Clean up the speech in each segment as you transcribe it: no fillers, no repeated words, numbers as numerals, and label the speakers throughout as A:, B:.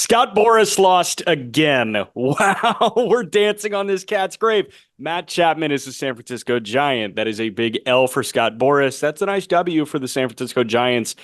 A: Scott Boras lost again. Wow, we're dancing on this cat's grave. Matt Chapman is the San Francisco Giant. That is a big L for Scott Boras. That's a nice W for the San Francisco Giants.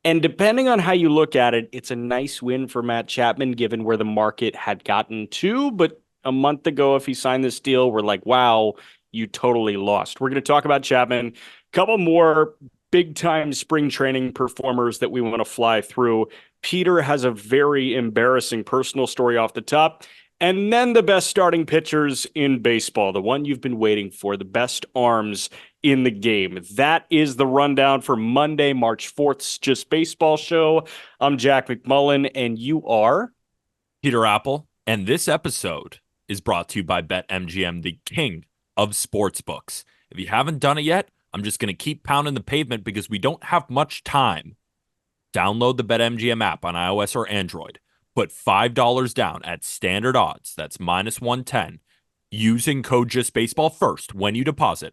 A: And depending on how you look at it, it's a nice win for Matt Chapman, given where the market had gotten to. But a month ago, if he signed this deal, we're like, wow, you totally lost. We're going to talk about Chapman. A couple more big time spring training performers that we want to fly through. Peter has a very embarrassing personal story off the top. And then the best starting pitchers in baseball, the one you've been waiting for, the best arms in the game. That is the rundown for Monday, March 4th's Just Baseball show. I'm Jack McMullen, and you are
B: Peter Apple, and this episode is brought to you by BetMGM, the king of sportsbooks. If you haven't done it yet, I'm just going to keep pounding the pavement because we don't have much time. Download the BetMGM app on iOS or Android. Put $5 down at standard odds. That's minus 110. Using code JustBaseball first when you deposit.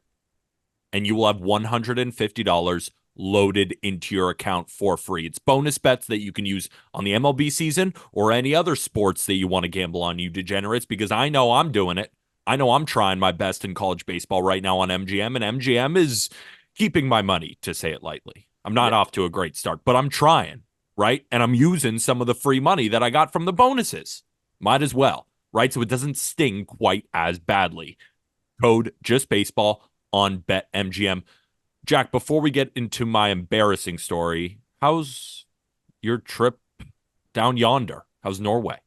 B: And you will have $150 loaded into your account for free. It's bonus bets that you can use on the MLB season or any other sports that you want to gamble on, you degenerates, because I know I'm doing it. I know I'm trying my best in college baseball right now on MGM, and MGM is keeping my money, to say it lightly. I'm not off to a great start, but I'm trying, right? And I'm using some of the free money that I got from the bonuses. Might as well, right? So it doesn't sting quite as badly. Code JustBaseball on BetMGM. Jack, before we get into my embarrassing story, how's your trip down yonder? How's Norway?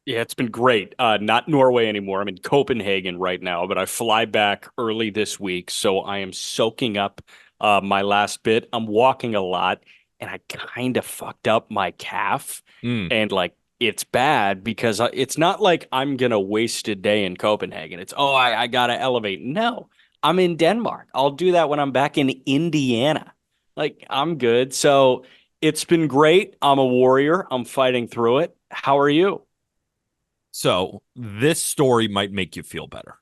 A: Yeah, it's been great. Not Norway anymore. I'm in Copenhagen right now, but I fly back early this week, so I am soaking up my last bit. I'm walking a lot, and I kind of fucked up my calf,
B: Mm.
A: and it's bad because it's not like I'm gonna waste a day in Copenhagen. It's I gotta elevate. No, I'm in Denmark. I'll do that when I'm back in Indiana. Like I'm good. So it's been great. I'm a warrior. I'm fighting through it. How are you?
B: So this story might make you feel better.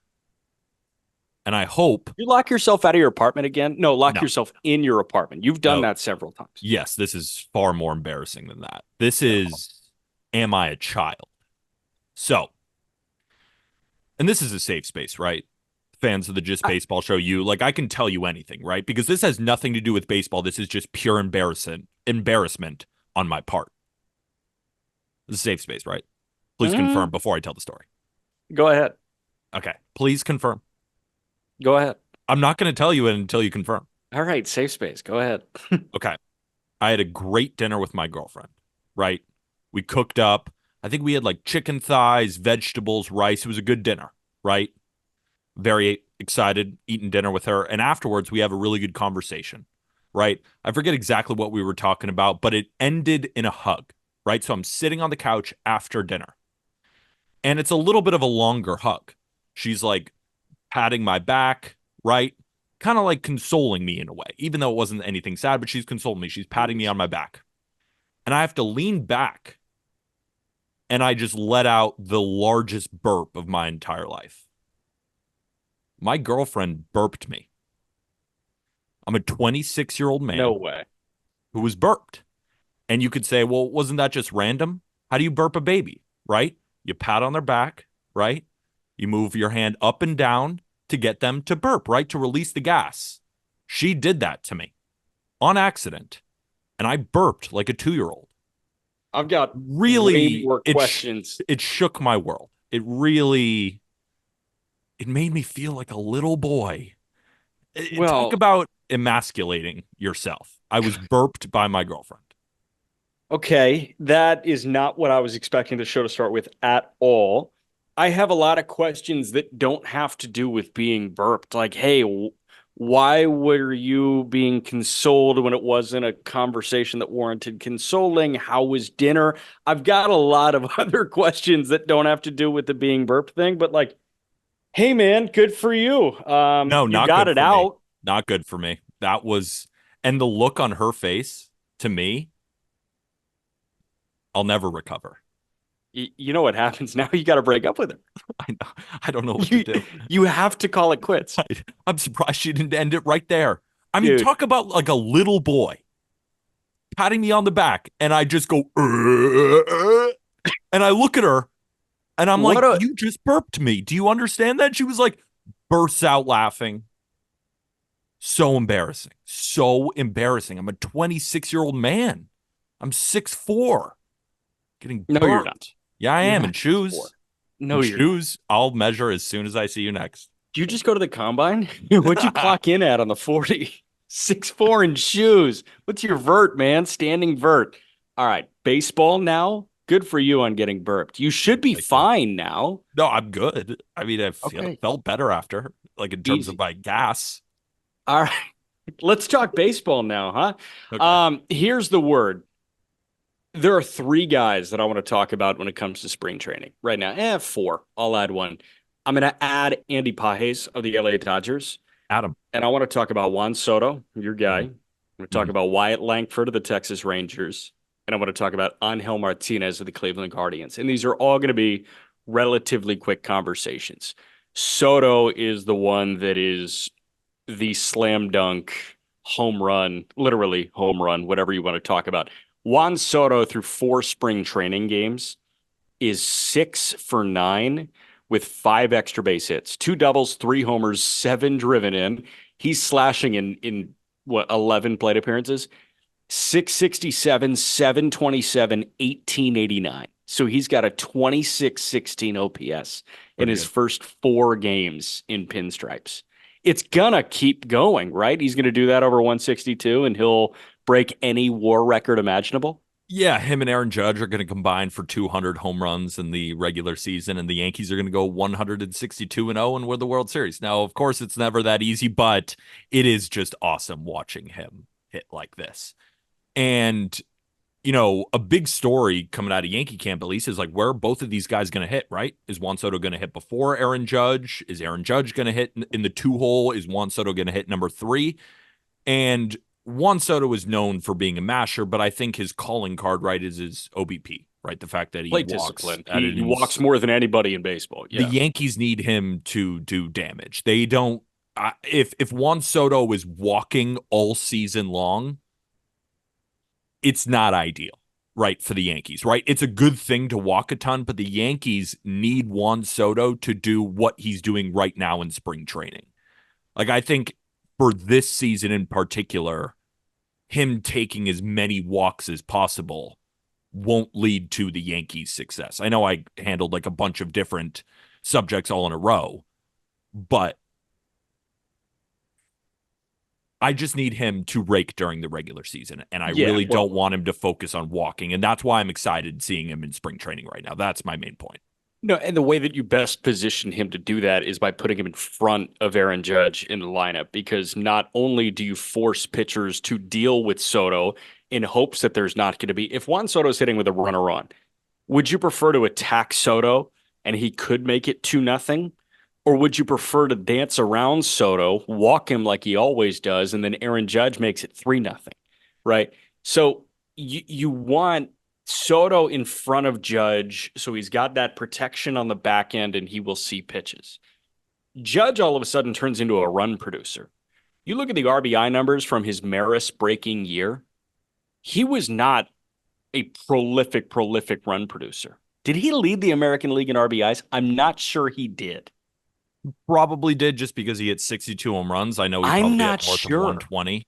B: And I hope,
A: You lock yourself out of your apartment again? No, lock
B: no,
A: yourself in your apartment. You've done
B: no,
A: that several times.
B: yes, this is far more embarrassing than that. This
A: No.
B: is, am I a child? So, and this is a safe space, right? Fans of the Just
A: I-
B: Baseball show, I can tell you anything, right? Because this has nothing to do with baseball. This is just pure embarrassment on my part. This is a safe space, right? Please confirm
A: Mm,
B: before I tell the story.
A: go ahead.
B: Okay. Please confirm.
A: Go ahead.
B: I'm not going to tell you until you confirm.
A: All right, safe space. Go ahead.
B: Okay. I had a great dinner with my girlfriend, right? We cooked up. I think we had like chicken thighs, vegetables, rice. It was a good dinner, right? Very excited eating dinner with her. And afterwards, we have a really good conversation, right? I forget exactly what we were talking about, but it ended in a hug, right? So I'm sitting on the couch after dinner, and it's a little bit of a longer hug. She's like patting my back, right? Kind of like consoling me in a way, even though it wasn't anything sad, but she's consoling me. She's patting me on my back. And I have to lean back, and I just let out the largest burp of my entire life. My girlfriend burped me. I'm a 26-year-old
A: No
B: man
A: way.
B: who was burped. And you could say, well, wasn't that just random? How do you burp a baby, right? You pat on their back, right? You move your hand up and down to get them to burp, right? To release the gas. She did that to me on accident. And I burped like a 2-year-old.
A: I've got way
B: Really,
A: more questions.
B: it shook my world. It really, it made me feel like a little boy. Talk
A: Well,
B: about emasculating yourself. I was burped by my girlfriend.
A: okay, that is not what I was expecting the show to start with at all. I have a lot of questions that don't have to do with being burped. Like, hey, why were you being consoled when it wasn't a conversation that warranted consoling? How was dinner? I've got a lot of other questions that don't have to do with the being burped thing, but like, hey man, good for you.
B: No,
A: You
B: not
A: got
B: good
A: it
B: for me.
A: out.
B: Not good for me. That was, and the look on her face to me, I'll never recover.
A: You know what happens now? You got to break up with her.
B: I don't know what to
A: You
B: do.
A: you have to call it quits,
B: I'm surprised she didn't end it right there. I mean,
A: dude.
B: talk about like a little boy patting me on the back, and I just go, And I look at her and I'm
A: What
B: like,
A: a
B: you just burped me. Do you understand that? She was like, bursts out laughing. So embarrassing. So embarrassing. I'm a 26-year-old man. I'm 6'4", getting
A: no, you're not.
B: burped. Yeah, I
A: You're
B: am. In
A: not 6'4".
B: shoes. In
A: No, you're not.
B: shoes, I'll measure as soon as I see you next.
A: Do you just go to the combine? What'd you clock in at on the 40? 6'4" in shoes. What's your vert, man? Standing vert. All right. Baseball now. Good for you on getting burped. You should be
B: Thank you.
A: fine now.
B: No, I'm good. I mean, I
A: Okay.
B: felt better after, like in terms of
A: Easy.
B: my gas.
A: All right. Let's talk baseball now, huh?
B: Okay.
A: Here's the word. There are three guys that I want to talk about when it comes to spring training right now. Four. I'll add one. I'm going to add Andy Pages of the LA Dodgers.
B: Adam.
A: And I want to talk about Juan Soto, your guy.
B: Mhm.
A: I'm going to talk about Wyatt Langford of the Texas Rangers. And I want to talk about Angel Martinez of the Cleveland Guardians. And these are all going to be relatively quick conversations. Soto is the one that is the slam dunk, home run, literally home run, whatever you want to talk about. Juan Soto, through 4 spring training games, is 6 for 9 with 5 extra base hits, 2 doubles, 3 homers, 7 driven in. He's slashing in what, 11 plate appearances, 667, 727, 1889. So he's got a 2616 OPS in
B: Pretty
A: his
B: good.
A: first 4 games in pinstripes. It's gonna keep going, right? He's gonna do that over 162 and he'll break any WAR record imaginable.
B: Yeah, him and Aaron Judge are going to combine for 200 home runs in the regular season, and the Yankees are going to go 162-0 and win the World Series. Now, of course, it's never that easy, but it is just awesome watching him hit like this. And, a big story coming out of Yankee camp, at least, is like, where are both of these guys going to hit, right? Is Juan Soto going to hit before Aaron Judge? Is Aaron Judge going to hit in the 2-hole? Is Juan Soto going to hit number 3? And Juan Soto is known for being a masher, but I think his calling card, right, is his OBP, right? The fact that he
A: Plate
B: walks
A: discipline.
B: at
A: He
B: an
A: walks more than anybody in baseball.
B: the
A: Yeah.
B: Yankees need him to do damage. They don't. If Juan Soto is walking all season long, it's not ideal, right, for the Yankees, right? It's a good thing to walk a ton, but the Yankees need Juan Soto to do what he's doing right now in spring training. Like, I think for this season in particular, him taking as many walks as possible won't lead to the Yankees' success. I know I handled like a bunch of different subjects all in a row, but I just need him to rake during the regular season, and I
A: Yeah.
B: really
A: Well,
B: don't want him to focus on walking, and that's why I'm excited seeing him in spring training right now. That's my main point.
A: no, and the way that you best position him to do that is by putting him in front of Aaron Judge in the lineup, because not only do you force pitchers to deal with Soto in hopes that there's not going to be, if Juan Soto's hitting with a runner on, would you prefer to attack Soto and he could make it 2-0? Or would you prefer to dance around Soto, walk him like he always does, and then Aaron Judge makes it 3-0? Right. So you want Soto in front of Judge, so he's got that protection on the back end and he will see pitches. Judge all of a sudden turns into a run producer. You look at the RBI numbers from his Maris breaking year, he was not a prolific run producer. Did he lead the American League in RBIs? I'm not sure he did.
B: Probably did, just because he hit 62 home runs. I know he
A: I'm
B: probably
A: not
B: hit north of
A: sure.
B: 120.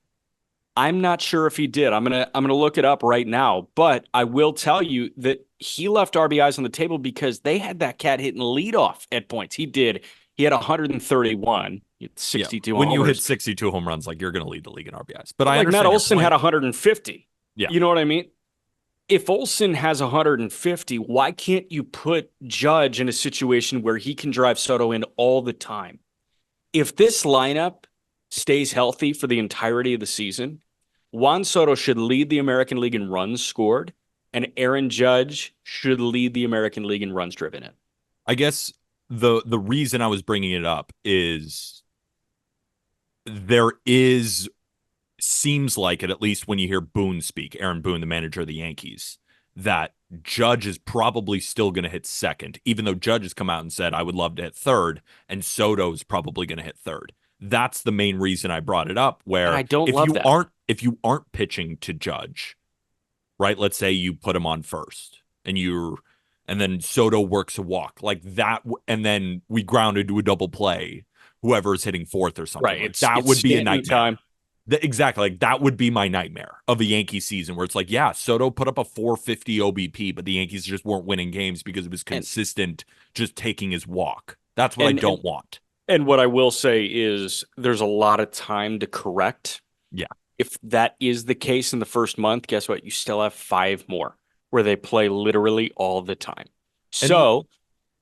A: I'm not sure if he did. I'm gonna look it up right now, but I will tell you that he left RBIs on the table because they had that cat hitting leadoff at points. He did. He had 131. He had
B: Yeah.
A: 62
B: When you hit
A: homers.
B: 62 home runs, like, you're going to lead the league in RBIs. But
A: But
B: I
A: like Matt
B: understand your
A: Olson
B: point.
A: had 150.
B: Yeah.
A: You know what I mean? If Olson has 150, why can't you put Judge in a situation where he can drive Soto in all the time? If this lineup stays healthy for the entirety of the season, Juan Soto should lead the American League in runs scored, and Aaron Judge should lead the American League in runs driven in.
B: I guess the reason I was bringing it up is there is seems like it, at least when you hear Boone speak, Aaron Boone, the manager of the Yankees, that Judge is probably still going to hit second, even though Judge has come out and said, I would love to hit third, and Soto is probably going to hit third. That's the main reason I brought it up,
A: And
B: where
A: I don't love that.
B: if you aren't pitching to Judge, right? Let's say you put him on first and you're and then Soto works a walk like that, and then we ground into a double play, whoever is hitting fourth or something.
A: Right.
B: Like
A: It's
B: that
A: it's
B: would be a
A: Stanton
B: nightmare.
A: time.
B: Exactly. Like that would be my nightmare of a Yankee season where it's like, yeah, Soto put up a 450 OBP, but the Yankees just weren't winning games because it was
A: And
B: consistent just taking his walk. That's what I
A: and and
B: don't want.
A: and what I will say is there's a lot of time to correct.
B: Yeah.
A: If that is the case in the first month, guess what? You still have five more where they play literally all the time.
B: And
A: So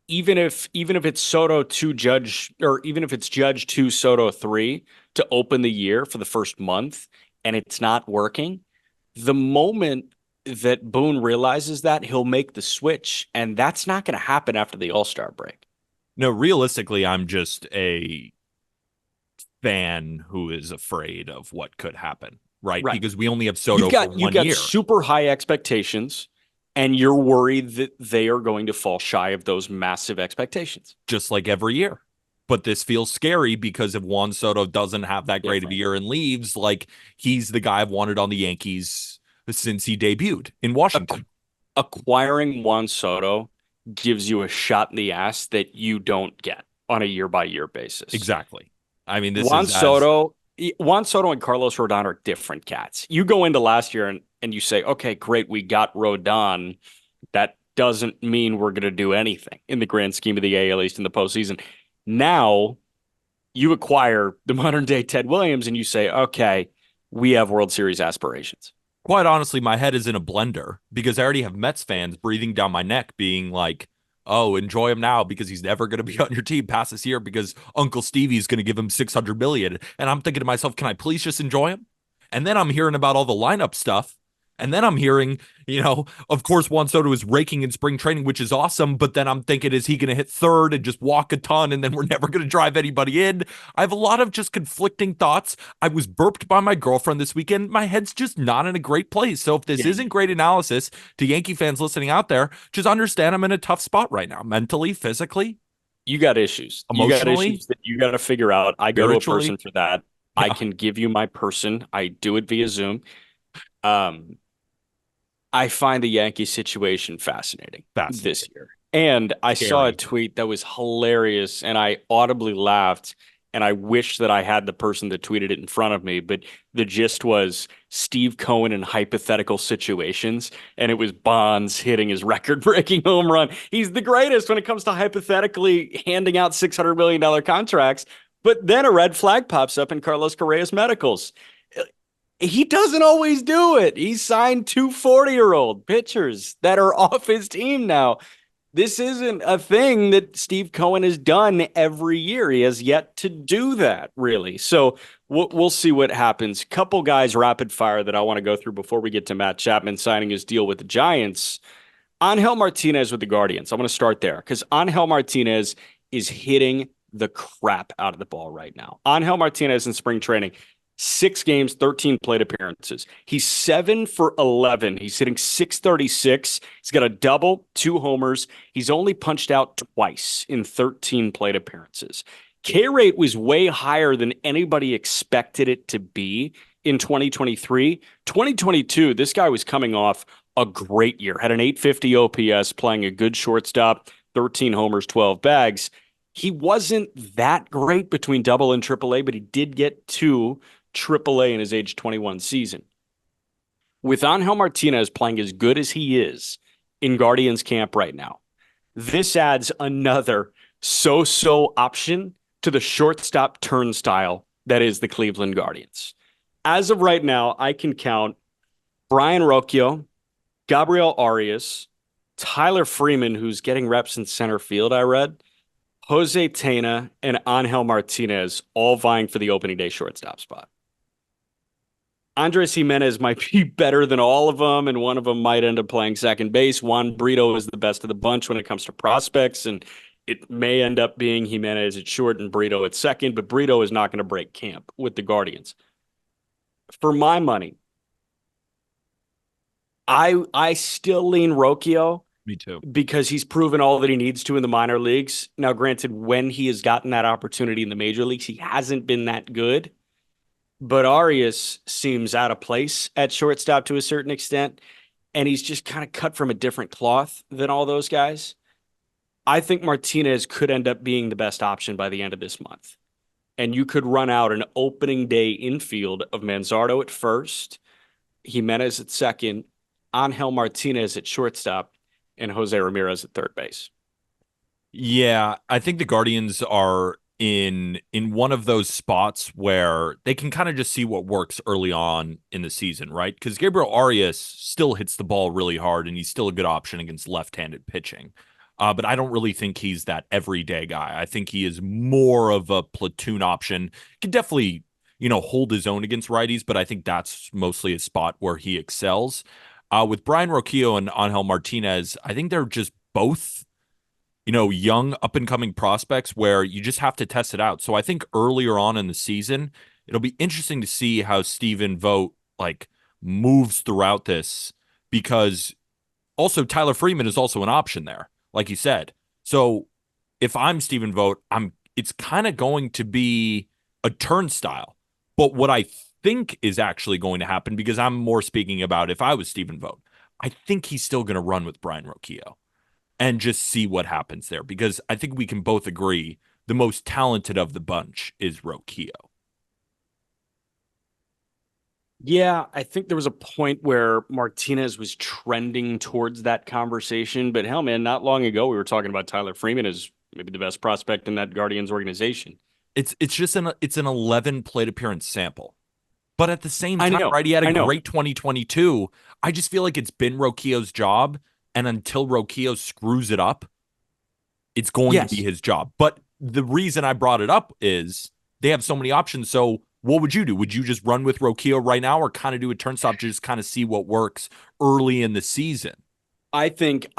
A: even if it's Soto to Judge, or even if it's Judge to Soto three to open the year for the first month and it's not working, the moment that Boone realizes that, he'll make the switch, and that's not going to happen after the All-Star break.
B: no, realistically, I'm just a fan who is afraid of what could happen, right?
A: Right.
B: Because we only have
A: You've
B: Soto for
A: got you've
B: one
A: got
B: year,
A: super high expectations, and you're worried that they are going to fall shy of those massive expectations.
B: just like every year. But this feels scary because if Juan Soto doesn't have that great of a
A: Different.
B: year and leaves, like he's the guy I've wanted on the Yankees since he debuted in Washington.
A: Acquiring Juan Soto gives you a shot in the ass that you don't get on a year by year basis.
B: Exactly. I mean, this
A: Juan
B: is as
A: Soto, Juan Soto and Carlos Rodon are different cats. You go into last year and you say, okay, great, we got Rodon. That doesn't mean we're going to do anything in the grand scheme of the AL East in the postseason. Now you acquire the modern day Ted Williams and you say, okay, we have World Series aspirations.
B: quite honestly, my head is in a blender because I already have Mets fans breathing down my neck, being like, oh, enjoy him now because he's never going to be on your team past this year because Uncle Stevie's going to give him 600 million. And I'm thinking to myself, can I please just enjoy him? And then I'm hearing about all the lineup stuff. And then I'm hearing, of course, Juan Soto is raking in spring training, which is awesome. But then I'm thinking, is he going to hit third and just walk a ton? And then we're never going to drive anybody in. I have a lot of just conflicting thoughts. I was burped by my girlfriend this weekend. My head's just not in a great place. So if this
A: Yeah.
B: isn't great analysis to Yankee fans listening out there, just understand I'm in a tough spot right now, mentally, physically,
A: You got issues. You got
B: emotionally,
A: issues that you got to figure out. I go to a
B: spiritually.
A: person for that. I
B: Yeah,
A: can give you my person. I do it via Zoom. Um, I find the Yankee situation fascinating this
B: fascinating,
A: year. And I saw a
B: scary.
A: tweet that was hilarious and I audibly laughed. And I wish that I had the person that tweeted it in front of me. But the gist was Steve Cohen in hypothetical situations. And it was Bonds hitting his record breaking home run. He's the greatest when it comes to hypothetically handing out $600 million contracts. But then a red flag pops up in Carlos Correa's medicals. He doesn't always do it. He signed two 40-year-old pitchers that are off his team now. This isn't a thing that Steve Cohen has done every year. He has yet to do that, really. So we'll see what happens. Couple guys rapid fire that I want to go through before we get to Matt Chapman signing his deal with the Giants. Angel Martinez with the Guardians. I'm going to start there because Angel Martinez is hitting the crap out of the ball right now. Angel Martinez in spring training, 6 games, 13 plate appearances. He's 7 for 11. He's hitting .636. He's got a double, 2 homers. He's only punched out twice in 13 plate appearances. K rate was way higher than anybody expected it to be in 2023. 2022, this guy was coming off a great year, had an 850 OPS, playing a good shortstop, 13 homers, 12 bags. He wasn't that great between double and triple A, but he did get to triple A in his age 21 season. With Angel Martinez playing as good as he is in Guardians camp right now, this adds another so-so option to the shortstop turnstile that is the Cleveland Guardians. As of right now, I can count Brian Rocchio, Gabriel Arias, Tyler Freeman, who's getting reps in center field, I read, Jose Tena, and Angel Martinez all vying for the opening day shortstop spot. Andres Jimenez might be better than all of them, and one of them might end up playing second base. Juan Brito is the best of the bunch when it comes to prospects, and it may end up being Jimenez at short and Brito at second, but Brito is not going to break camp with the Guardians. For my money, I still lean Rocchio
B: Me too.
A: because he's proven all that he needs to in the minor leagues. Now, granted, when he has gotten that opportunity in the major leagues, he hasn't been that good. But Arias seems out of place at shortstop to a certain extent. and he's just kind of cut from a different cloth than all those guys. I think Martinez could end up being the best option by the end of this month. And you could run out an opening day infield of Manzardo at first, Jimenez at second, Angel Martinez at shortstop, and Jose Ramirez at third base.
B: Yeah, I think the Guardians are in one of those spots where they can kind of just see what works early on in the season, right? Because Gabriel Arias still hits the ball really hard, and he's still a good option against left-handed pitching. But I don't really think he's that everyday guy. I think he is more of a platoon option. Can definitely, hold his own against righties, but I think that's mostly a spot where he excels. With Brian Roquillo and Angel Martinez, I think they're just both young up and coming prospects where you just have to test it out. So I think earlier on in the season, it'll be interesting to see how Stephen Vogt moves throughout this, because also Tyler Freeman is also an option there, like you said. So if I'm Stephen Vogt, it's kind of going to be a turnstile. But what I think is actually going to happen, because I'm more speaking about if I was Stephen Vogt, I think he's still going to run with Brian Roquillo and just see what happens there, because I think we can both agree the most talented of the bunch is Roquillo.
A: Yeah, I think there was a point where Martinez was trending towards that conversation, but hell, man, not long ago we were talking about Tyler Freeman as maybe the best prospect in that Guardians organization.
B: It's just an 11 plate appearance sample. But at the same
A: I
B: time,
A: know,
B: right, he had a
A: I know.
B: great 2022. I just feel like it's been Roquillo's job, and until Roquillo screws it up, it's going to be
A: Yes,
B: his job. But the reason I brought it up is they have so many options. So what would you do? Would you just run with Roquillo right now, or kind of do a turnstile to just kind of see what works early in the season?
A: I think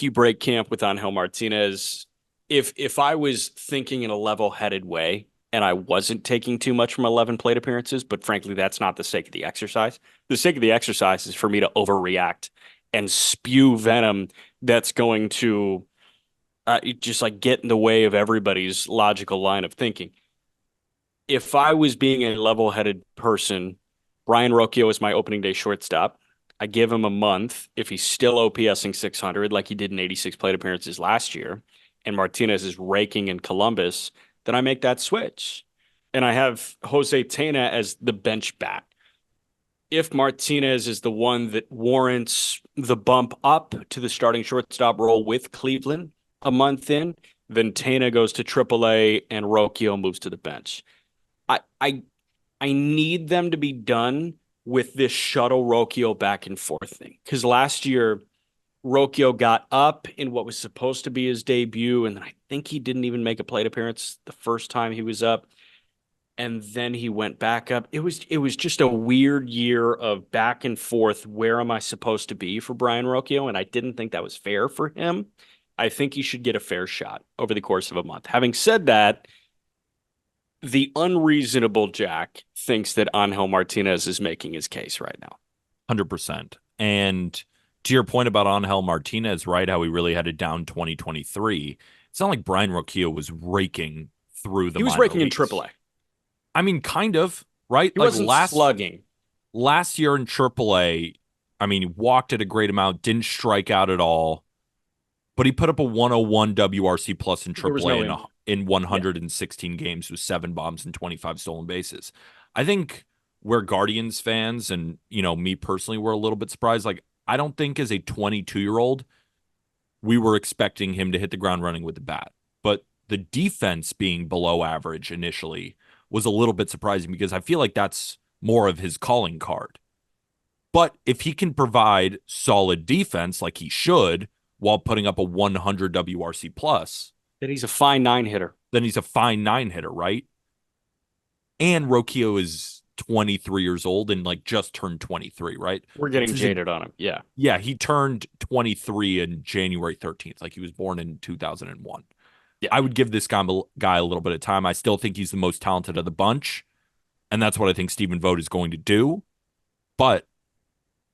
A: you break camp with Angel Martinez. If I was thinking in a level-headed way and I wasn't taking too much from 11 plate appearances, but frankly, that's not the sake of the exercise. The sake of the exercise is for me to overreact and spew venom that's going to just get in the way of everybody's logical line of thinking. If I was being a level-headed person, Brian Rocchio is my opening day shortstop. I give him a month. If he's still OPSing 600 like he did in 86 plate appearances last year, and Martinez is raking in Columbus, then I make that switch. And I have Jose Tena as the bench bat. If Martinez is the one that warrants the bump up to the starting shortstop role with Cleveland a month in, then Tena goes to AAA and Rocchio moves to the bench. I I I need them to be done with this shuttle Rocchio back and forth thing. Because last year, Rocchio got up in what was supposed to be his debut, and I think he didn't even make a plate appearance the first time he was up. And then he went back up. It was just a weird year of back and forth. Where am I supposed to be for Brian Rocchio? And I didn't think that was fair for him. I think he should get a fair shot over the course of a month. Having said that, the unreasonable Jack thinks that Angel Martinez is making his case right now.
B: 100%. And to your point about Angel Martinez, right, how he really had it down 2023, it's not like Brian Roquillo was raking through the
A: He was
B: minor
A: raking in
B: leagues.
A: AAA.
B: I mean, kind of, right?
A: He
B: Like
A: wasn't slugging.
B: last year in AAA, I mean, he walked at a great amount, didn't strike out at all, but he put up a 101 WRC plus in
A: There was no
B: AAA in
A: yeah.
B: 116 games with 7 bombs and 25 stolen bases. I think where Guardians fans and, me personally were a little bit surprised. Like, I don't think as a 22-year-old, we were expecting him to hit the ground running with the bat. But the defense being below average initially was a little bit surprising, because I feel like that's more of his calling card. But if he can provide solid defense like he should while putting up a 100 WRC plus,
A: That he's a fine nine hitter.
B: then he's a fine nine hitter, right? And Roquillo is 23 years old and just turned 23, right?
A: We're
B: This
A: getting
B: is a
A: jaded on him. Yeah.
B: Yeah, he turned 23 in January 13th. Like, he was born in 2001.
A: Yeah.
B: I would give this guy a little bit of time. I still think he's the most talented of the bunch, and that's what I think Stephen Vogt is going to do. But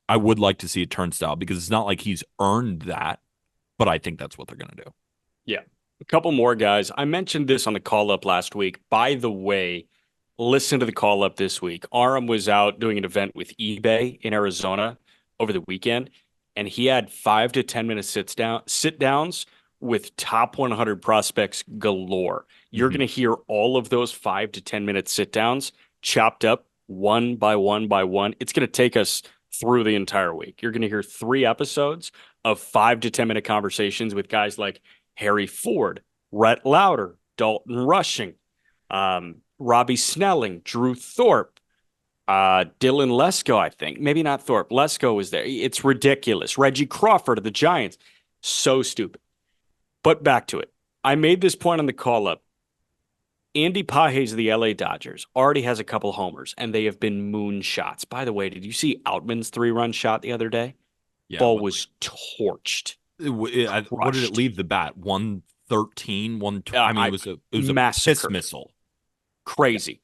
B: I would like to see a turnstile, because it's not like he's earned that, but I think that's what they're going to do.
A: Yeah. A couple more guys. I mentioned this on the call up last week. By the way, listen to the call up this week. Aram was out doing an event with eBay in Arizona over the weekend. and he had 5 to 10 minute sit downs with top 100 prospects galore. You're
B: Mhm.
A: going to hear all of those 5 to 10 minute sit downs chopped up one by one by one. It's going to take us through the entire week. You're going to hear 3 episodes of 5 to 10 minute conversations with guys like Harry Ford, Rhett Lauder, Dalton Rushing, Robbie Snelling, Drew Thorpe, Dylan Lesko, I think. Maybe not Thorpe. Lesko was there. It's ridiculous. Reggie Crawford of the Giants. So stupid. But back to it. I made this point on the call up. Andy Pages of the LA Dodgers already has a couple homers, and they have been moonshots. By the way, did you see Outman's 3-run shot the other day?
B: Yeah,
A: Ball
B: what
A: was torched,
B: what did it
A: crushed,
B: leave the bat? 113, 120. I mean,
A: I
B: it was a piss
A: massacred,
B: missile. Yeah,
A: crazy.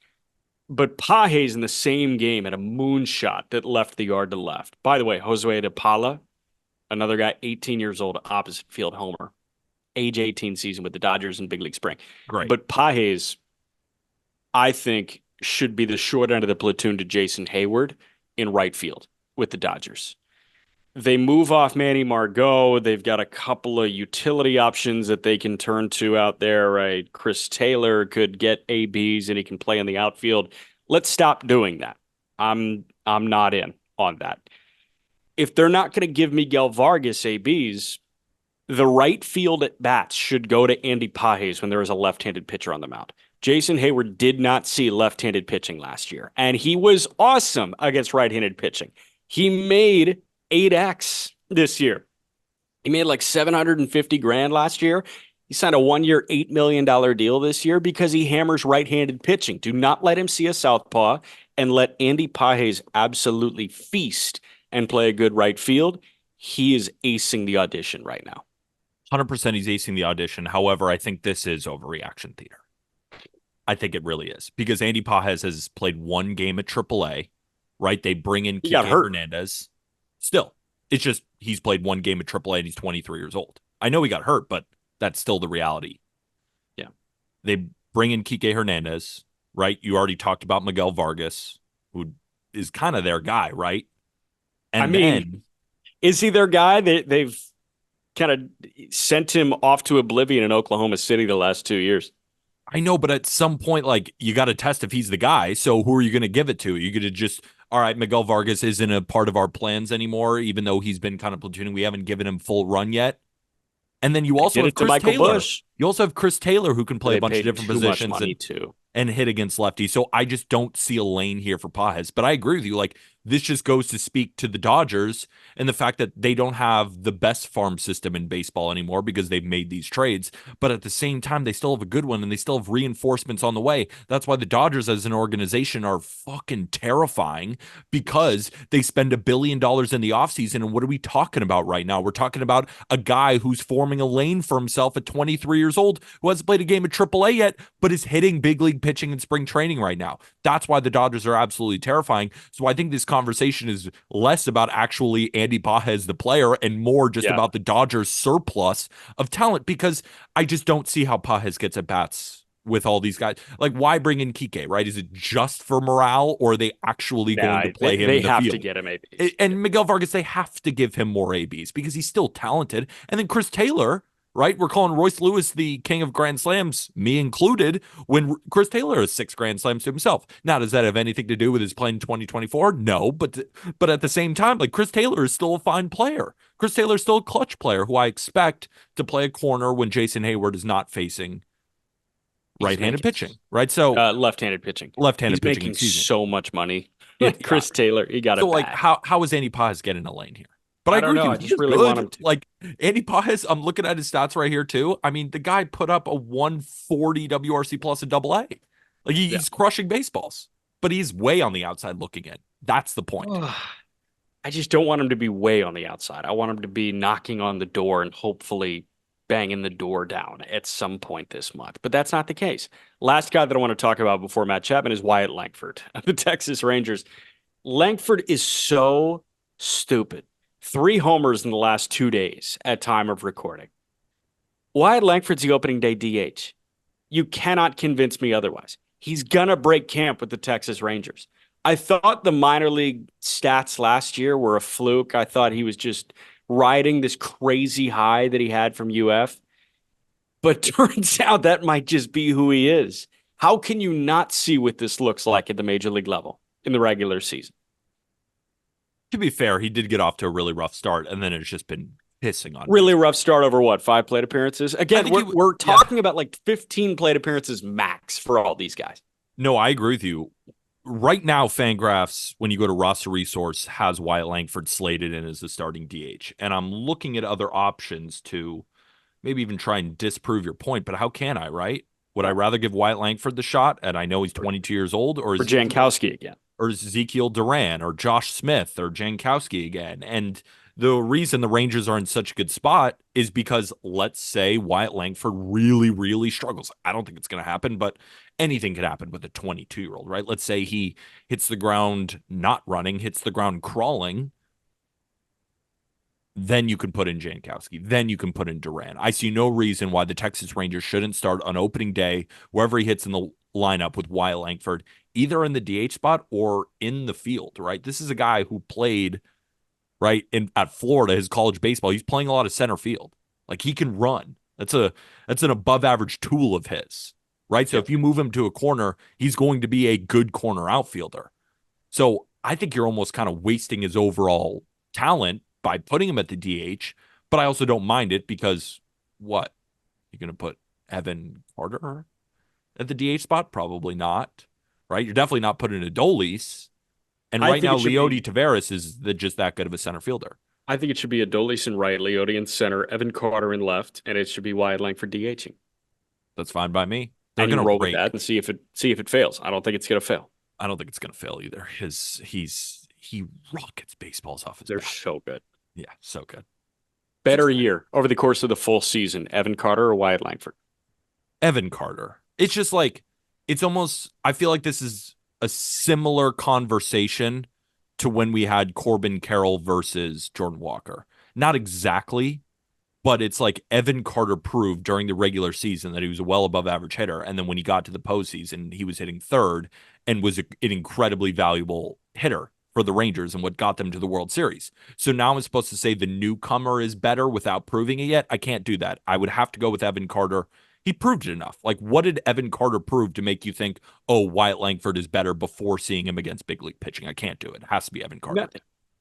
A: But Pages in the same game had a moonshot that left the yard to left. By the way, Jose de Paula, another guy, 18 years old, opposite field homer, age 18 season with the Dodgers in big league spring.
B: great.
A: But Pages, I think, should be the short end of the platoon to Jason Hayward in right field with the Dodgers. They move off Manny Margot. They've got a couple of utility options that they can turn to out there, right? Chris Taylor could get ABs and he can play in the outfield. Let's stop doing that. I'm not in on that. If they're not going to give Miguel Vargas ABs, the right field at bats should go to Andy Pages when there is a left-handed pitcher on the mound. Jason Hayward did not see left-handed pitching last year, and he was awesome against right-handed pitching. He made 8x this year. He made like 750 grand last year. He signed a 1-year, $8 million deal this year because he hammers right-handed pitching. Do not let him see a southpaw and let Andy Pages absolutely feast and play a good right field. He is acing the audition right now.
B: 100% he's acing the audition. However, I think this is overreaction theater. I think it really is because Andy Pages has played one game at AAA, right? They bring in
A: He got
B: Kike
A: hurt.
B: Hernandez. Still, it's just he's played one game at AAA and he's 23 years old. I know he got hurt, but that's still the reality.
A: Yeah.
B: They bring in Kike Hernandez, right? You already talked about Miguel Vargas, who is kind of their guy, right? And
A: I mean, is he their guy? They've kind of sent him off to oblivion in Oklahoma City the last 2 years.
B: I know, but at some point, like, you got to test if he's the guy. So who are you going to give it to? Are you going to just, all right, Miguel Vargas isn't a part of our plans anymore, even though he's been kind of platooning. We haven't given him full run yet. And then you
A: They
B: also
A: did
B: have
A: it to
B: Chris
A: Michael
B: Taylor.
A: Bush.
B: You also have Chris Taylor who can play
A: They
B: a bunch of
A: paid
B: different
A: too much
B: positions
A: money too.
B: and hit against lefties. So I just don't see a lane here for Pages. But I agree with you. Like, this just goes to speak to the Dodgers and the fact that they don't have the best farm system in baseball anymore because they've made these trades. But at the same time, they still have a good one and they still have reinforcements on the way. That's why the Dodgers as an organization are fucking terrifying because they spend $1 billion in the offseason. And what are we talking about right now? We're talking about a guy who's forming a lane for himself at 23 years old who hasn't played a game at AAA yet, but is hitting big league pitching in spring training right now. That's why the Dodgers are absolutely terrifying. So I think this conversation is less about actually Andy Pages, the player, and more just about the Dodgers' surplus of talent because I just don't see how Pages gets at bats with all these guys. Like, why bring in Kike, right? Is it just for morale or are they actually going to play him in the
A: have
B: field?
A: to get him ABs.
B: And Miguel Vargas, they have to give him more ABs because he's still talented. And then Chris Taylor, right? We're calling Royce Lewis the king of Grand Slams, me included, when Chris Taylor has 6 Grand Slams to himself. Now, does that have anything to do with his playing 2024? No, but at the same time, like, Chris Taylor is still a fine player. Chris Taylor is still a clutch player who I expect to play a corner when Jason Hayward is not facing right-handed pitching, right? So
A: left-handed pitching.
B: Left-handed
A: He's
B: pitching,
A: making so much money. Chris
B: Yeah.
A: Taylor, he got
B: So,
A: it
B: like,
A: back.
B: how is Andy Pages getting a lane here? But I
A: don't
B: agree
A: know.
B: with
A: I
B: you.
A: just really
B: Good.
A: want him to.
B: Like, Andy Pages, I'm looking at his stats right here too. I mean, the guy put up a 140 WRC plus in AA. Like, he's crushing baseballs, but he's way on the outside looking in. That's the point.
A: I just don't want him to be way on the outside. I want him to be knocking on the door and hopefully banging the door down at some point this month. But that's not the case. Last guy that I want to talk about before Matt Chapman is Wyatt Langford of the Texas Rangers. Langford is so stupid. 3 homers in the last 2 days at time of recording. Wyatt Langford's the opening day DH. You cannot convince me otherwise. He's going to break camp with the Texas Rangers. I thought the minor league stats last year were a fluke. I thought he was just riding this crazy high that he had from UF. But turns out that might just be who he is. How can you not see what this looks like at the major league level in the regular season?
B: To be fair, he did get off to a really rough start, and then it's just been pissing on
A: Really
B: me.
A: rough start over what, 5 plate appearances? Again, we're talking about like 15 plate appearances max for all these guys.
B: No, I agree with you. Right now, Fangraphs, when you go to Roster Resource, has Wyatt Langford slated in as the starting DH. And I'm looking at other options to maybe even try and disprove your point, but how can I, right? Would I rather give Wyatt Langford the shot, and I know he's 22 years old, or
A: Jankowski again?
B: Or Ezekiel Duran, or Josh Smith, or Jankowski again? And the reason the Rangers are in such a good spot is because, let's say, Wyatt Langford really, really struggles. I don't think it's going to happen, but anything could happen with a 22-year-old, right? Let's say he hits the ground not running, hits the ground crawling. Then you can put in Jankowski. Then you can put in Duran. I see no reason why the Texas Rangers shouldn't start on opening day, wherever he hits in the lineup, with Wyatt Langford, either in the DH spot or in the field, right? This is a guy who played, right, at Florida, his college baseball. He's playing a lot of center field. Like, he can run. That's an above average tool of his, right? So if you move him to a corner, he's going to be a good corner outfielder. So I think you're almost kind of wasting his overall talent by putting him at the DH, but I also don't mind it because what? You're going to put Evan Carter at the DH spot? Probably not, right? You're definitely not putting Adolis. And right now, Leody Taveras is just that good of a center fielder.
A: I think it should be Adolis in right, Leody in center, Evan Carter in left, and it should be Wyatt Langford DHing.
B: That's fine by me.
A: They're going to roll with that and see if it fails. I don't think it's going to fail.
B: I don't think it's going to fail either. He rockets baseballs off his
A: They're
B: bat.
A: so good.
B: Yeah, so good.
A: Better year over the course of the full season, Evan Carter or Wyatt Langford?
B: Evan Carter. It's just like, it's almost, I feel like this is a similar conversation to when we had Corbin Carroll versus Jordan Walker. Not exactly, but it's like Evan Carter proved during the regular season that he was a well above average hitter. And then when he got to the postseason, he was hitting third and was an incredibly valuable hitter for the Rangers and what got them to the World Series. So now I'm supposed to say the newcomer is better without proving it yet? I can't do that. I would have to go with Evan Carter. He proved it enough. Like, what did Evan Carter prove to make you think, oh, Wyatt Langford is better before seeing him against big league pitching? I can't do it. It has to be Evan Carter.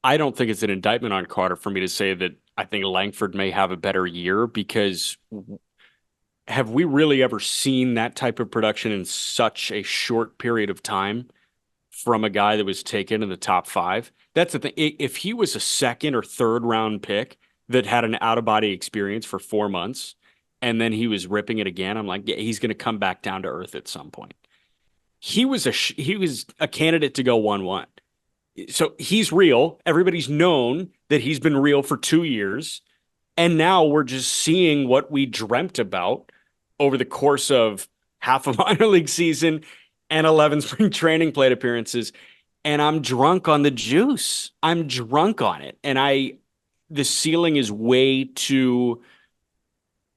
A: I don't think it's an indictment on Carter for me to say that I think Langford may have a better year, because have we really ever seen that type of production in such a short period of time from a guy that was taken in the top 5? That's the thing. If he was a second or third round pick that had an out-of-body experience for 4 months and then he was ripping it again, I'm like, yeah, he's going to come back down to earth at some point. He was a candidate to go 1-1. So he's real. Everybody's known that he's been real for 2 years. And now we're just seeing what we dreamt about over the course of half a minor league season and 11 spring training plate appearances. And I'm drunk on the juice. I'm drunk on it. And the ceiling is way too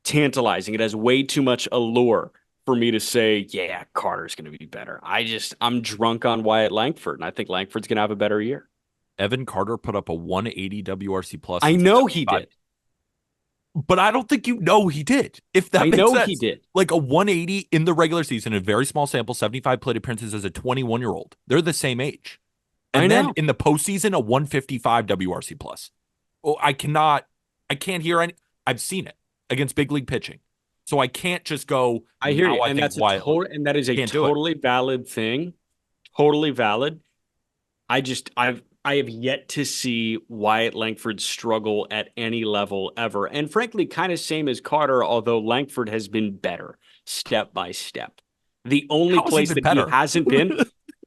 A: tantalizing. It has way too much allure for me to say, yeah, Carter's going to be better. I'm drunk on Wyatt Langford, and I think Langford's going to have a better year.
B: Evan Carter put up a 180 WRC plus.
A: I know he did.
B: But I don't think he did. If that makes sense. I know he did. Like a 180 in the regular season, a very small sample, 75 plate appearances as a 21-year-old. They're the same age. And then in the postseason, a 155 WRC plus. Oh, I can't hear any. I've seen it against big league pitching. So I can't just go.
A: I hear you. And that is a totally valid thing. Totally valid. I have yet to see Wyatt Langford struggle at any level ever. And frankly, kind of same as Carter, although Langford has been better step by step. The only place that he hasn't been,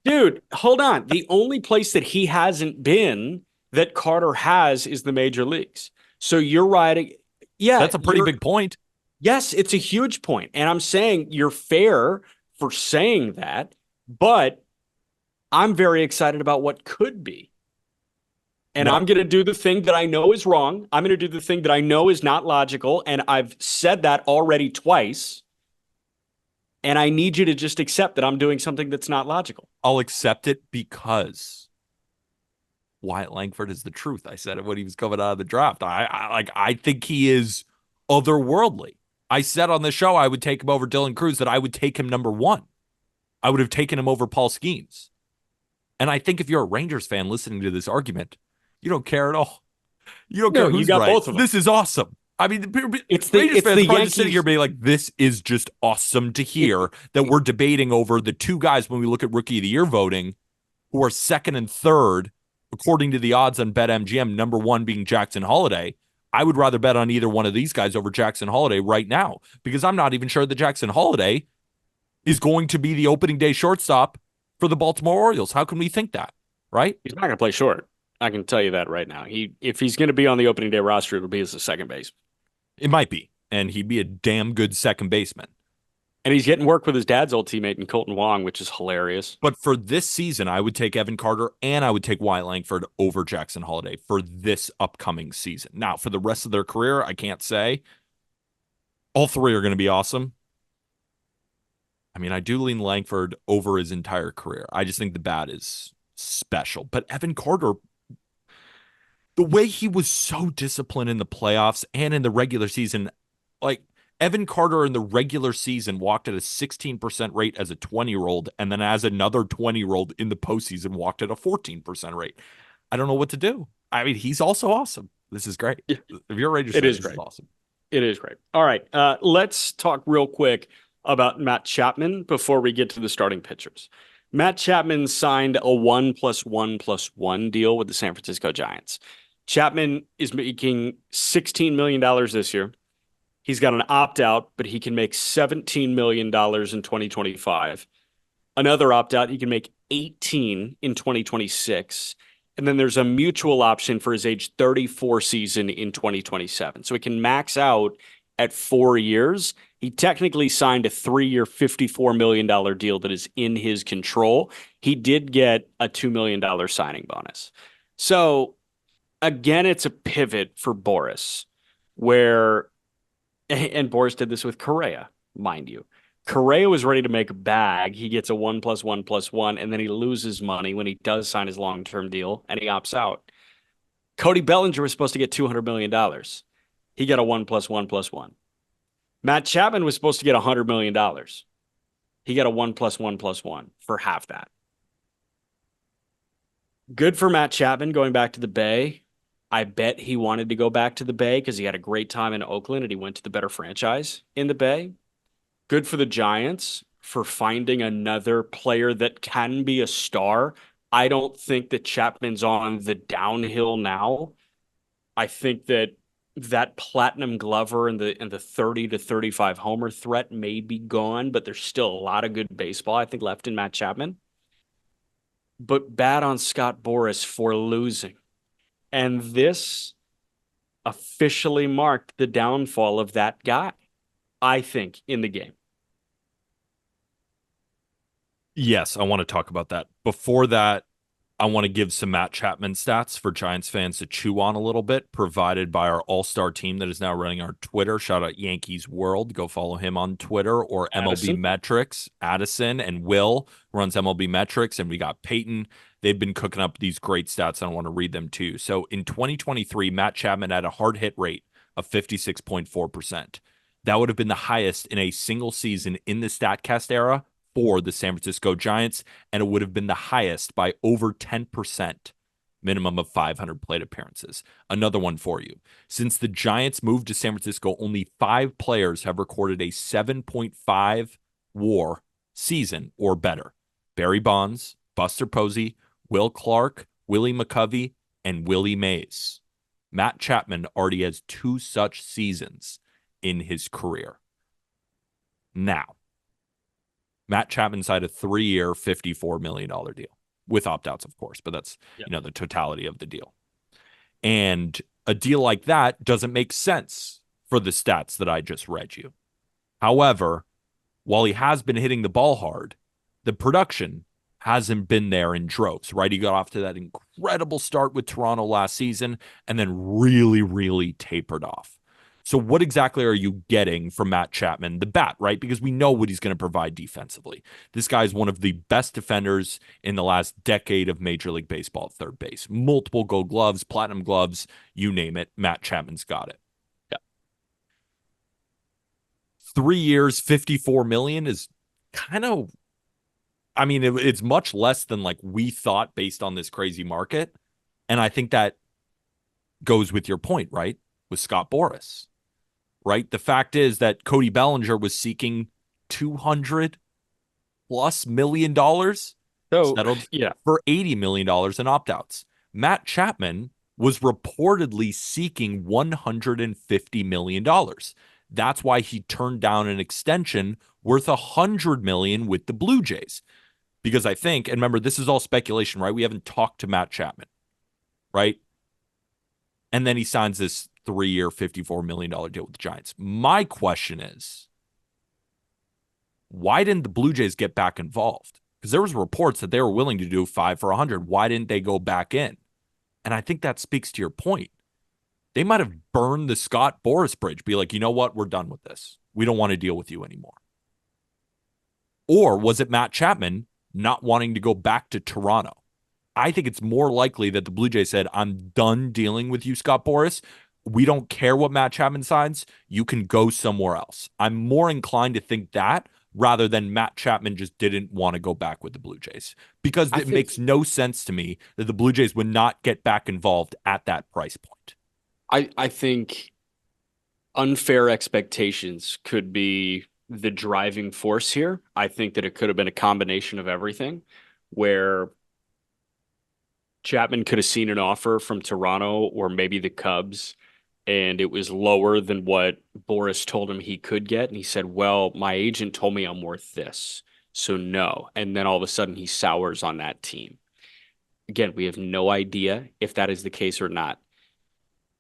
A: dude, hold on. The only place that he hasn't been that Carter has is the major leagues. So you're right. Yeah.
B: That's a pretty big point.
A: Yes, it's a huge point. And I'm saying you're fair for saying that, but I'm very excited about what could be. And I'm going to do the thing that I know is wrong. I'm going to do the thing that I know is not logical. And I've said that already twice. And I need you to just accept that I'm doing something that's not logical.
B: I'll accept it because Wyatt Langford is the truth. I said it when he was coming out of the draft. I think he is otherworldly. I said on the show I would take him over Dylan Cruz, that I would take him number one. I would have taken him over Paul Skeens. And I think if you're a Rangers fan listening to this argument, you don't care at all. You don't
A: No,
B: care
A: you
B: who's
A: got
B: right.
A: both of them.
B: This is awesome. I mean,
A: It's the
B: Rangers
A: it's
B: fans
A: the
B: are probably just sitting here
A: Yankees.
B: being like, this is just awesome to hear that we're debating over the two guys when we look at Rookie of the Year voting who are second and third, according to the odds on BetMGM, number one being Jackson Holiday. I would rather bet on either one of these guys over Jackson Holiday right now, because I'm not even sure that Jackson Holiday is going to be the opening day shortstop for the Baltimore Orioles. How can we think that, right?
A: He's not going to play short. I can tell you that right now. If he's going to be on the opening day roster, it'll be as a second base.
B: It might be, and he'd be a damn good second baseman.
A: And he's getting work with his dad's old teammate in Colton Wong, which is hilarious.
B: But for this season, I would take Evan Carter and I would take Wyatt Langford over Jackson Holiday for this upcoming season. Now, for the rest of their career, I can't say. All three are going to be awesome. I mean, I do lean Langford over his entire career. I just think the bat is special. But Evan Carter, the way he was so disciplined in the playoffs and in the regular season, like Evan Carter in the regular season walked at a 16% rate as a 20-year-old, and then as another 20-year-old in the postseason walked at a 14% rate. I don't know what to do. I mean, he's also awesome. This is great.
A: Yeah.
B: If you're a Rangers fan, this is awesome.
A: It is great. All right. Let's talk real quick about Matt Chapman before we get to the starting pitchers. Matt Chapman signed a 1+1+1 deal with the San Francisco Giants. Chapman is making $16 million this year. He's got an opt-out, but he can make $17 million in 2025. Another opt-out, he can make $18 in 2026. And then there's a mutual option for his age 34 season in 2027. So he can max out at 4 years. He technically signed a 3-year, $54 million deal that is in his control. He did get a $2 million signing bonus. So again, it's a pivot for Boras, where, and Boras did this with Correa, mind you. Correa was ready to make a bag. He gets a 1+1+1, and then he loses money when he does sign his long-term deal, and he opts out. Cody Bellinger was supposed to get $200 million. He got a 1+1+1. Matt Chapman was supposed to get $100 million. He got a 1+1+1 for half that. Good for Matt Chapman going back to the Bay. I bet he wanted to go back to the Bay because he had a great time in Oakland and he went to the better franchise in the Bay. Good for the Giants for finding another player that can be a star. I don't think that Chapman's on the downhill now. I think that platinum glover and the 30 to 35 homer threat may be gone, but there's still a lot of good baseball, I think, left in Matt Chapman. But bad on Scott Boras for losing. And this officially marked the downfall of that guy, I think, in the game.
B: Yes, I want to talk about that. Before that, I want to give some Matt Chapman stats for Giants fans to chew on a little bit, provided by our all-star team that is now running our Twitter. Shout out Yankees World. Go follow him on Twitter, or
A: Addison.
B: MLB Metrics. Addison and Will runs MLB Metrics, and we got Peyton. They've been cooking up these great stats. I want to read them too. So in 2023, Matt Chapman had a hard hit rate of 56.4%. That would have been the highest in a single season in the StatCast era for the San Francisco Giants, and it would have been the highest by over 10%, minimum of 500 plate appearances. Another one for you. Since the Giants moved to San Francisco, only 5 players have recorded a 7.5 WAR season or better. Barry Bonds, Buster Posey, Will Clark, Willie McCovey, and Willie Mays. Matt Chapman already has 2 such seasons in his career. Now, Matt Chapman signed a 3-year, $54 million deal with opt-outs, of course, but that's, the totality of the deal. And a deal like that doesn't make sense for the stats that I just read you. However, while he has been hitting the ball hard, the production hasn't been there in droves, right? He got off to that incredible start with Toronto last season and then really, really tapered off. So what exactly are you getting from Matt Chapman, the bat, right? Because we know what he's going to provide defensively. This guy is one of the best defenders in the last decade of Major League Baseball at third base. Multiple gold gloves, platinum gloves, you name it. Matt Chapman's got it.
A: Yeah.
B: 3 years, 54 million is kind of, I mean, it's much less than like we thought based on this crazy market. And I think that goes with your point, right? With Scott Boras, right? The fact is that Cody Bellinger was seeking 200 plus $1 million,
A: So,
B: settled
A: yeah.
B: for $80 million in opt-outs. Matt Chapman was reportedly seeking $150 million. That's why he turned down an extension worth $100 million with the Blue Jays. Because I think, and remember, this is all speculation, right? We haven't talked to Matt Chapman, right? And then he signs this 3-year, $54 million deal with the Giants. My question is, why didn't the Blue Jays get back involved? Because there was reports that they were willing to do 5 for 100. Why didn't they go back in? And I think that speaks to your point. They might have burned the Scott Boras bridge, be like, you know what? We're done with this. We don't want to deal with you anymore. Or was it Matt Chapman not wanting to go back to Toronto? I think it's more likely that the Blue Jays said, I'm done dealing with you, Scott Boras. We don't care what Matt Chapman signs. You can go somewhere else. I'm more inclined to think that rather than Matt Chapman just didn't want to go back with the Blue Jays. Because it makes no sense to me that the Blue Jays would not get back involved at that price point.
A: I think unfair expectations could be the driving force here. I think that it could have been a combination of everything where Chapman could have seen an offer from Toronto or maybe the Cubs, and it was lower than what Boras told him he could get. And he said, well, my agent told me I'm worth this. So no. And then all of a sudden he sours on that team. Again, we have no idea if that is the case or not.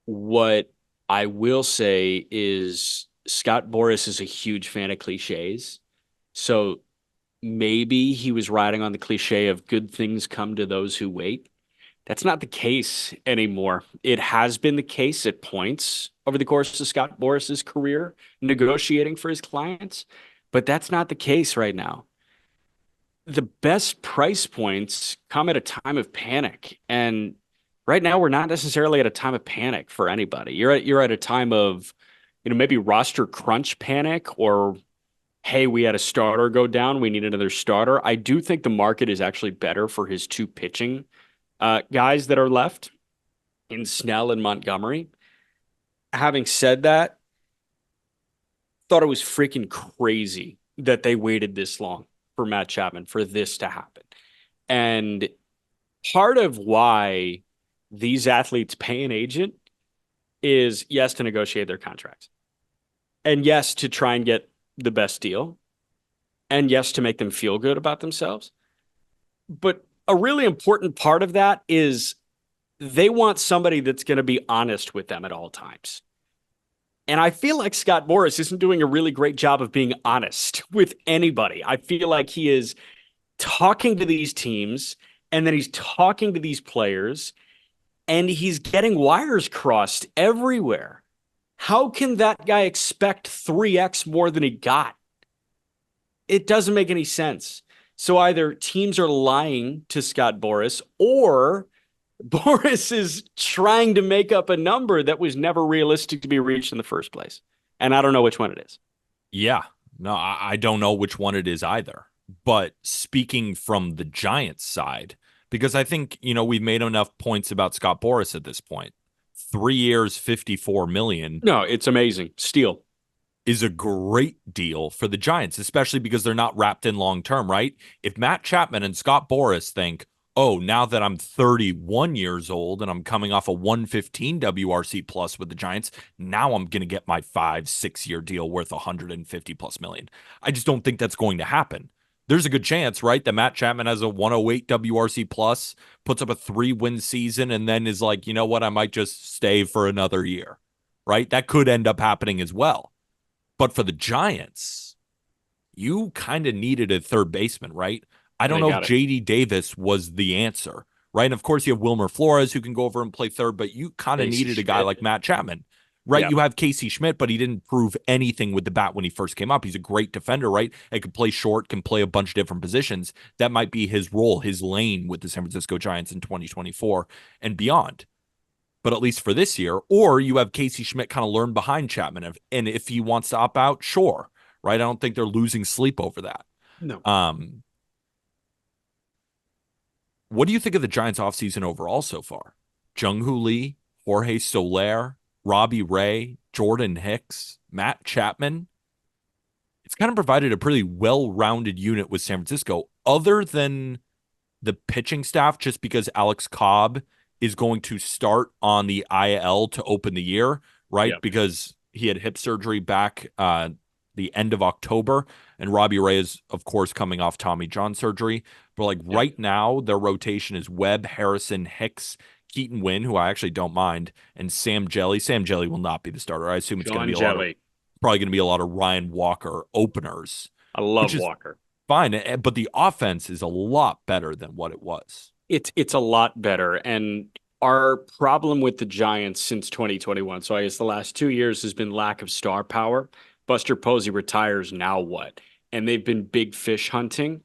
A: What I will say is Scott Boras is a huge fan of cliches. So maybe he was riding on the cliche of good things come to those who wait. That's not the case anymore. It has been the case at points over the course of Scott Boras's career, negotiating for his clients, but that's not the case right now. The best price points come at a time of panic, and right now we're not necessarily at a time of panic for anybody. You're at a time of, maybe roster crunch panic, or hey, we had a starter go down, we need another starter. I do think the market is actually better for his two pitching guys that are left in Snell and Montgomery. Having said that, thought it was freaking crazy that they waited this long for Matt Chapman for this to happen. And part of why these athletes pay an agent is, yes, to negotiate their contracts, and yes, to try and get the best deal, and yes, to make them feel good about themselves. But a really important part of that is they want somebody that's going to be honest with them at all times. And I feel like Scott Boras isn't doing a really great job of being honest with anybody. I feel like he is talking to these teams, and then he's talking to these players, and he's getting wires crossed everywhere. How can that guy expect 3x more than he got? It doesn't make any sense. So either teams are lying to Scott Boras, or Boras is trying to make up a number that was never realistic to be reached in the first place. And I don't know which one it is.
B: Yeah, no, I don't know which one it is either. But speaking from the Giants side, because I think, we've made enough points about Scott Boras at this point. 3 years, $54 million.
A: No, it's amazing. Steal.
B: Is a great deal for the Giants, especially because they're not wrapped in long term, right? If Matt Chapman and Scott Boras think, oh, now that I'm 31 years old and I'm coming off a 115 WRC plus with the Giants, now I'm going to get my 5-6 year deal worth 150 plus million. I just don't think that's going to happen. There's a good chance, right, that Matt Chapman has a 108 WRC plus, puts up a 3-win season, and then is like, you know what, I might just stay for another year, right? That could end up happening as well. But for the Giants, you kind of needed a third baseman, right? I don't know if JD Davis was the answer, right? And of course, you have Wilmer Flores who can go over and play third, but you kind of needed a guy like Matt Chapman, right?
A: Yeah.
B: You have Casey Schmidt, but he didn't prove anything with the bat when he first came up. He's a great defender, right? And can play short, can play a bunch of different positions. That might be his role, his lane with the San Francisco Giants in 2024 and beyond. But at least for this year, or you have Casey Schmidt kind of learn behind Chapman. And if he wants to opt out, sure, right? I don't think they're losing sleep over that.
A: No.
B: Um, what do you think of the Giants offseason overall so far? Jung-Hoo Lee, Jorge Soler, Robbie Ray, Jordan Hicks, Matt Chapman. It's kind of provided a pretty well-rounded unit with San Francisco, other than the pitching staff, just because Alex Cobb is going to start on the IL to open the year, right?
A: Yeah.
B: Because he had hip surgery back the end of October, and Robbie Ray is, of course, coming off Tommy John surgery. But like
A: Yeah.
B: right now, their rotation is Webb, Harrison, Hicks, Keaton Wynn, who I actually don't mind, and Sam Jelly. Sam Jelly will not be the starter. I assume it's going to
A: John
B: be
A: Jelly.
B: probably going to be a lot of Ryan Walker openers,
A: I
B: which
A: love
B: is
A: Walker.
B: fine. But the offense is a lot better than what it was.
A: It's a lot better. And our problem with the Giants since 2021, so I guess the last 2 years, has been lack of star power. Buster Posey retires, now what? And they've been big fish hunting.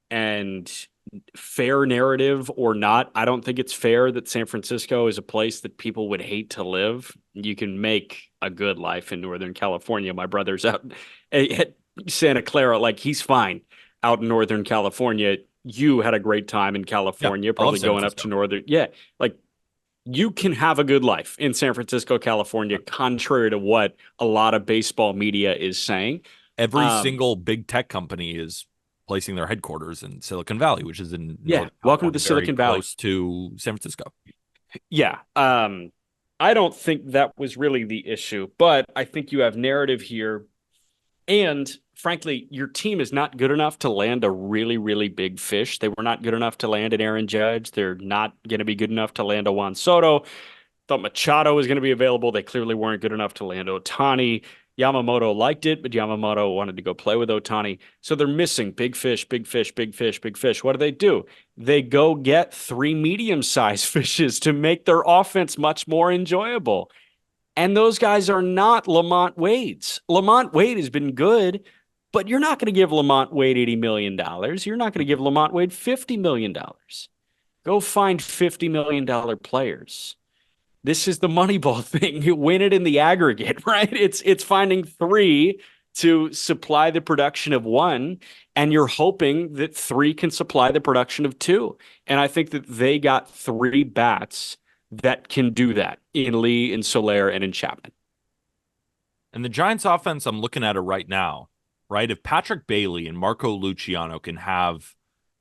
A: And fair narrative or not, I don't think it's fair that San Francisco is a place that people would hate to live. You can make a good life in Northern California. My brother's out at Santa Clara, like he's fine out in Northern California. You had a great time in
B: Yeah,
A: California,
B: I love
A: probably
B: San
A: going up to
B: Francisco.
A: Northern. Yeah, like you can have a good life in San Francisco, California, contrary to what a lot of baseball media is saying.
B: Every
A: Um,
B: single big tech company is placing their headquarters in Silicon Valley, which is in
A: yeah,
B: Northern
A: welcome to the
B: California, very
A: Silicon Valley.
B: close to San Francisco.
A: Yeah. I don't think that was really the issue, but I think you have narrative here. And frankly, your team is not good enough to land a really, really big fish. They were not good enough to land an Aaron Judge. They're not going to be good enough to land a Juan Soto. Thought Machado was going to be available. They clearly weren't good enough to land Ohtani. Yamamoto liked it, but Yamamoto wanted to go play with Ohtani. So they're missing big fish, big fish, big fish, big fish. What do? They go get three medium-sized fishes to make their offense much more enjoyable. And those guys are not Lamont Wade's. Lamont Wade has been good, but you're not going to give Lamont Wade $80 million. You're not going to give Lamont Wade $50 million. Go find $50 million players. This is the Moneyball thing. You win it in the aggregate, right? It's finding three to supply the production of one, and you're hoping that three can supply the production of two. And I think that they got three bats that can do that in Lee, in Soler, and in Chapman.
B: And the Giants offense, I'm looking at it right now, right? If Patrick Bailey and Marco Luciano can have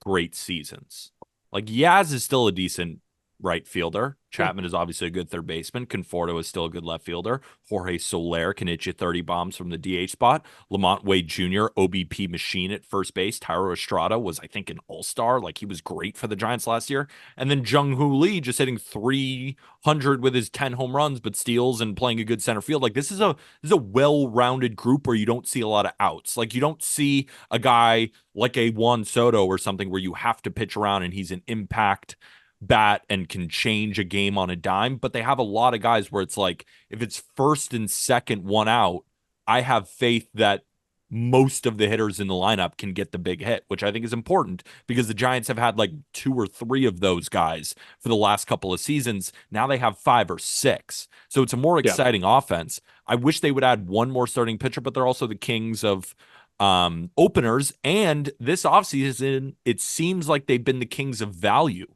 B: great seasons, like Yaz is still a decent right fielder.
A: Yeah.
B: Chapman is obviously a good third baseman. Conforto is still a good left fielder. Jorge Soler can hit you 30 bombs from the DH spot. Lamont Wade Jr., OBP machine at first base. Tyro Estrada was, I think, an all-star. Like, he was great for the Giants last year. And then Jung-Hoo Lee just hitting 300 with his 10 home runs, but steals and playing a good center field. Like, this is a well-rounded group where you don't see a lot of outs. Like, you don't see a guy like a Juan Soto or something where you have to pitch around and he's an impact bat and can change a game on a dime, but they have a lot of guys where it's like, if it's first and second, one out, I have faith that most of the hitters in the lineup can get the big hit, which I think is important because the Giants have had like two or three of those guys for the last couple of seasons. Now they have five or six. So it's a more
A: Yeah.
B: exciting offense. I wish they would add one more starting pitcher, but they're also the kings of openers. And this offseason, it seems like they've been the kings of value,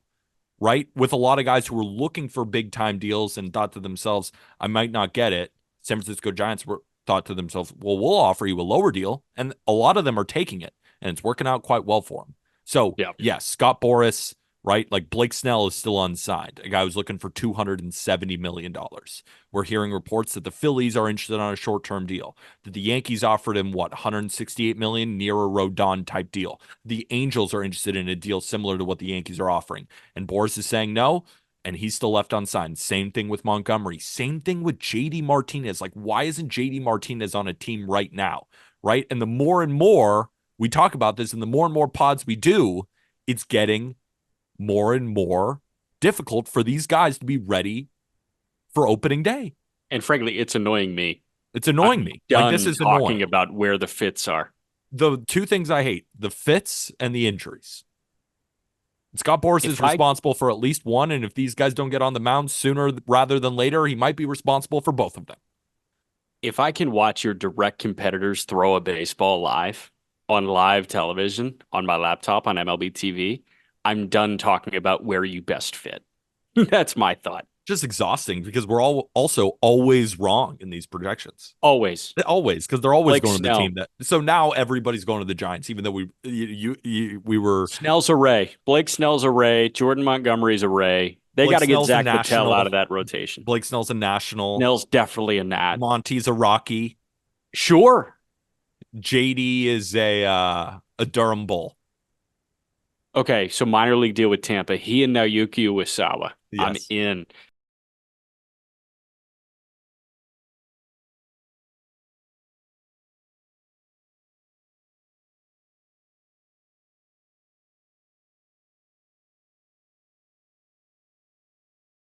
B: right? With a lot of guys who were looking for big time deals and thought to themselves, I might not get it. San Francisco Giants were thought to themselves, well, we'll offer you a lower deal. And a lot of them are taking it, and it's working out quite well for them. So,
A: Yeah.
B: yes, Scott Boras, right? Like Blake Snell is still unsigned. A guy who's looking for $270 million. We're hearing reports that the Phillies are interested on a short-term deal, that the Yankees offered him, what, $168 million, near a Rodon type deal. The Angels are interested in a deal similar to what the Yankees are offering. And Boras is saying no, and he's still left unsigned. Same thing with Montgomery. Same thing with JD Martinez. Like, why isn't JD Martinez on a team right now? Right? And the more and more we talk about this and the more and more pods we do, it's getting more and more difficult for these guys to be ready for opening day.
A: And frankly, it's annoying me.
B: It's annoying
A: I'm
B: me. Like, this
A: done
B: is annoying.
A: talking about where the fits are.
B: The two things I hate, the fits and the injuries. Scott Boras is
A: If I
B: responsible for at least one, and if these guys don't get on the mound sooner rather than later, he might be responsible for both of them.
A: if I can watch your direct competitors throw a baseball live on live television on my laptop on MLB TV, I'm done talking about where you best fit. That's my thought.
B: Just exhausting because we're all also always wrong in these projections.
A: Always.
B: Always, because they're always
A: Blake
B: going to the
A: Snell.
B: team that. So now everybody's going to the Giants, even though we were
A: Snell's a Ray. Blake Snell's a Ray. Jordan Montgomery's a Ray. They
B: Blake
A: got to get
B: Snell's a
A: Zach Patel out
B: national.
A: of that rotation.
B: Blake Snell's a national.
A: Snell's definitely a Nat.
B: Monty's a Rocky.
A: Sure.
B: JD is a Durham Bull.
A: Okay, so minor league deal with Tampa. He and Naoki Uesawa. I'm
B: Yes.
A: in.